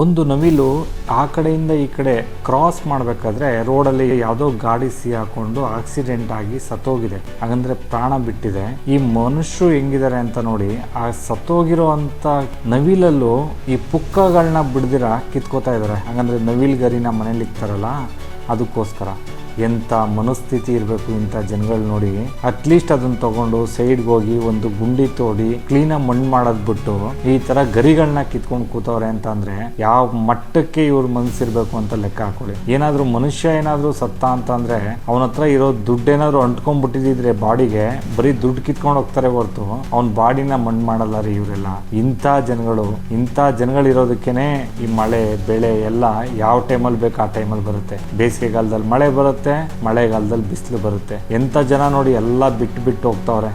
ಒಂದು ನವಿಲು ಆ ಕಡೆಯಿಂದ ಈ ಕಡೆ ಕ್ರಾಸ್ ಮಾಡಬೇಕಾದ್ರೆ ರೋಡಲ್ಲಿ ಯಾವುದೋ ಗಾಡಿ ಹಾಕೊಂಡು ಆಕ್ಸಿಡೆಂಟ್ ಆಗಿ ಸತ್ತೋಗಿದೆ. ಹಾಗಂದ್ರೆ ಪ್ರಾಣ ಬಿಟ್ಟಿದೆ. ಈ ಮನುಷ್ಯರು ಹೆಂಗಿದ್ದಾರೆ ಅಂತ ನೋಡಿ, ಆ ಸತ್ತೋಗಿರೋ ಅಂತ ನವಿಲಲ್ಲೂ ಈ ಪುಕ್ಕಗಳನ್ನ ಬಿಡ್ದಿರ ಕಿತ್ಕೋತಾ ಇದ್ದಾರೆ. ಹಾಗಂದ್ರೆ ನವಿಲ್ ಗರಿನ ಮನೇಲಿ ಇಕ್ತಾರಲ್ಲ, ಅದಕ್ಕೋಸ್ಕರ. ಎಂಥ ಮನಸ್ಥಿತಿ ಇರಬೇಕು ಇಂಥ ಜನಗಳು ನೋಡಿ. ಅಟ್ಲೀಸ್ಟ್ ಅದನ್ನ ತಗೊಂಡು ಸೈಡ್ಗೆ ಹೋಗಿ ಒಂದು ಗುಂಡಿ ತೋಡಿ ಕ್ಲೀನಾಗಿ ಮಣ್ಣು ಮಾಡೋದ್ ಬಿಟ್ಟು ಈ ತರ ಗರಿಗಳನ್ನ ಕಿತ್ಕೊಂಡು ಕೂತವ್ರೆ ಅಂತ ಅಂದ್ರೆ ಯಾವ ಮಟ್ಟಕ್ಕೆ ಇವ್ರ ಮನಸ್ಸಿರ್ಬೇಕು ಅಂತ ಲೆಕ್ಕ ಹಾಕೊಳ್ಳಿ. ಏನಾದ್ರೂ ಮನುಷ್ಯ ಏನಾದ್ರೂ ಸತ್ತ ಅಂತ ಅಂದ್ರೆ ಅವನ ಹತ್ರ ಇರೋ ದುಡ್ಡೇನಾದ್ರು ಅಂಟ್ಕೊಂಡ್ಬಿಟ್ಟಿದ್ರೆ ಬಾಡಿಗೆ, ಬರೀ ದುಡ್ಡು ಕಿತ್ಕೊಂಡು ಹೋಗ್ತಾರೆ ಹೊರತು ಅವ್ನ ಬಾಡಿನ ಮಣ್ಣು ಮಾಡಲ್ಲ ರೀ ಇವರೆಲ್ಲ. ಇಂಥ ಜನಗಳು ಇರೋದಕ್ಕೇನೆ ಈ ಮಳೆ ಬೆಳೆ ಎಲ್ಲ ಯಾವ ಟೈಮಲ್ಲಿ ಬೇಕು ಆ ಟೈಮಲ್ಲಿ ಬರುತ್ತೆ. ಬೇಸಿಗೆಗಾಲದಲ್ಲಿ ಮಳೆ ಬರುತ್ತೆ, ಮಳೆಗಾಲದಲ್ಲಿ ಬಿಸಿಲು ಬರುತ್ತೆ. ಎಂಥ ಜನ ನೋಡಿ ಎಲ್ಲ ಬಿಟ್ಟು ಹೋಗ್ತಾವ್ರೆ.